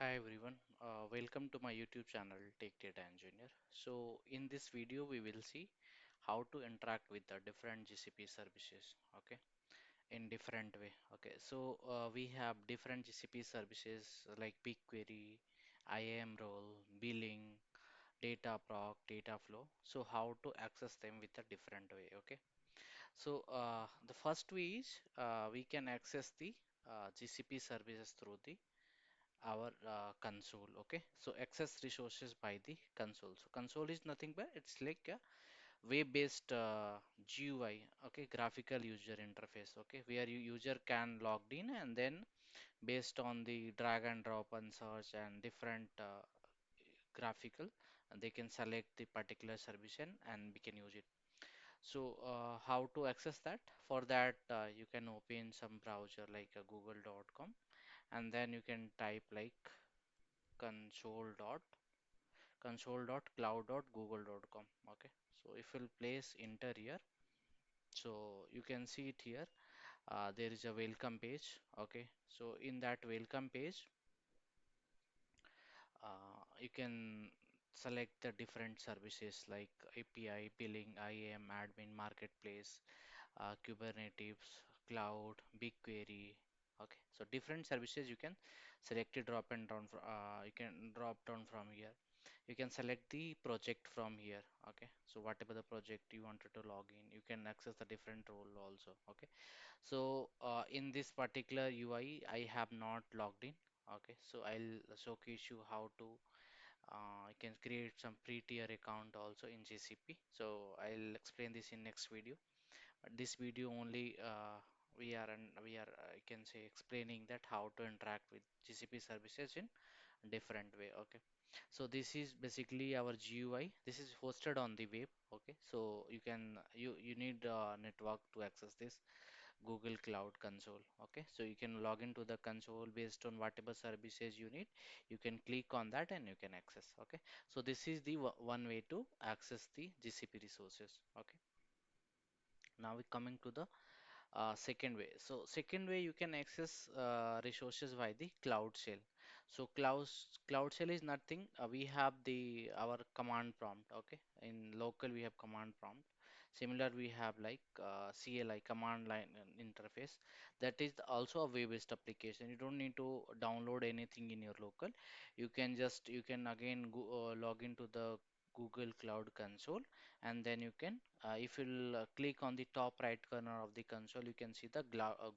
Hi everyone, welcome to my YouTube channel Tech Data Engineer. So in this video we will see how to interact with the different GCP services, okay, in different way. Okay, so we have different GCP services like BigQuery, IAM role, billing, data proc, data flow. So how to access them with a different way, okay. So the first way is we can access the GCP services through the our console. Okay, so access resources by the console. So console is nothing but it's like a web-based GUI, okay, graphical user interface, okay, where you user can logged in and then based on the drag and drop and search and different graphical, and they can select the particular service and we can use it. So how to access that? For that you can open some browser like google.com, and then you can type like console dot console.cloud.google.com. Okay, so if you'll place enter here, so you can see it here. There is a welcome page. Okay, so in that welcome page you can select the different services like API, billing, IAM, admin, marketplace, Kubernetes, cloud, BigQuery. Okay, so different services you can select it, drop and down. You can drop down from here. You can select the project from here. Okay, so whatever the project you wanted to log in, you can access the different role also. Okay, so in this particular UI, I have not logged in. Okay, so I'll showcase you how to you can create some pre-tier account also in GCP. So I'll explain this in next video. But this video only I can say explaining that how to interact with GCP services in different way. Okay, so this is basically our GUI. This is hosted on the web. Okay, so you need network to access this Google Cloud Console. Okay, so you can log into the console based on whatever services you need. You can click on that and you can access. Okay, so this is the one way to access the GCP resources. Okay, now we coming to the second way. So second way you can access resources by the Cloud Shell. So Cloud Shell is nothing. We have the our command prompt. Okay, in local we have command prompt. Similar we have like CLI command line interface. That is also a web-based application. You don't need to download anything in your local. You can again log into the Google Cloud Console, and then you can if you'll click on the top right corner of the console, you can see the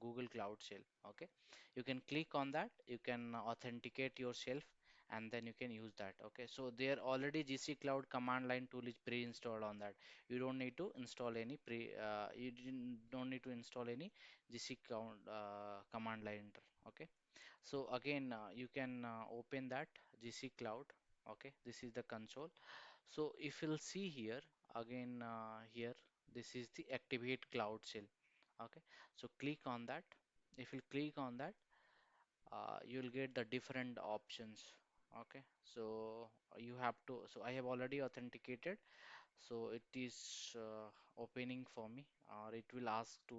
Google Cloud Shell. Okay, you can click on that, you can authenticate yourself, and then you can use that. Okay, so there already GC Cloud command line tool is pre-installed on that. You don't need to install any don't need to install any GC Cloud command line. Okay, so again you can open that GC Cloud. Okay, this is the console. So if you'll see here again here, this is the activate cloud shell. Okay, so click on that. If you click on that, you'll get the different options. Okay, so you have to. So I have already authenticated. So it is opening for me, or it will ask to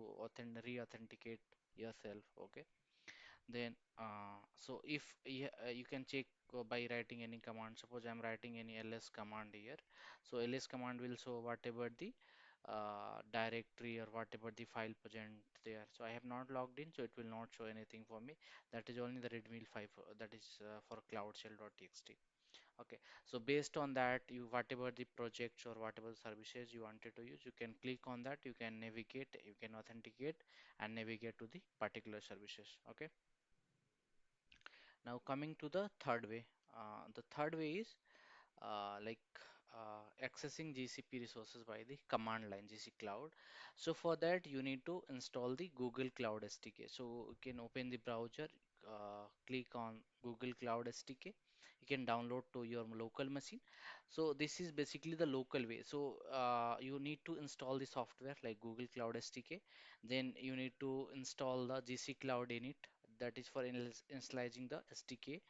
re-authenticate yourself. Okay, then, so if you can check by writing any command. Suppose I'm writing any ls command here. So ls command will show whatever the directory or whatever the file present there. So I have not logged in, so it will not show anything for me. That is only the readme file that is for cloud shell.txt. Okay, so based on that, you whatever the projects or whatever services you wanted to use, you can click on that. You can navigate, you can authenticate and navigate to the particular services. Okay. Now coming to the third way. The third way is accessing GCP resources by the command line GC Cloud. So for that you need to install the Google Cloud SDK. So you can open the browser, click on Google Cloud SDK. You can download to your local machine. So this is basically the local way. So you need to install the software like Google Cloud SDK. Then you need to install the GC Cloud init. that is for initializing the SDK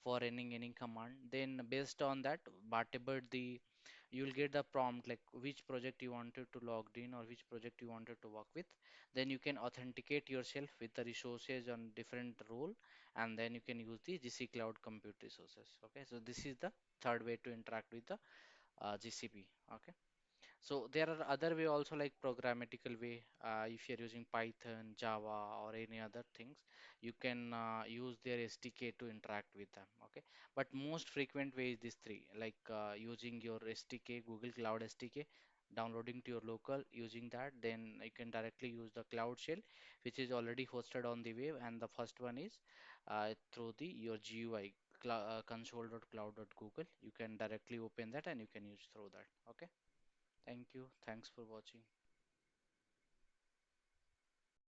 for running any command. Then based on that, whatever the you'll get the prompt like which project you wanted to log in or which project you wanted to work with. Then you can authenticate yourself with the resources on different role, and then you can use the GC Cloud Compute resources. Okay, so this is the third way to interact with the GCP. Okay. So there are other way also like programmatical way. If you're using Python, Java, or any other things, you can use their SDK to interact with them. Okay, but most frequent way is these three, like using your SDK, Google Cloud SDK, downloading to your local, using that, then you can directly use the Cloud Shell, which is already hosted on the web, and the first one is through the your GUI. Console.cloud.google, you can directly open that and you can use through that. Okay. Thank you. Thanks for watching.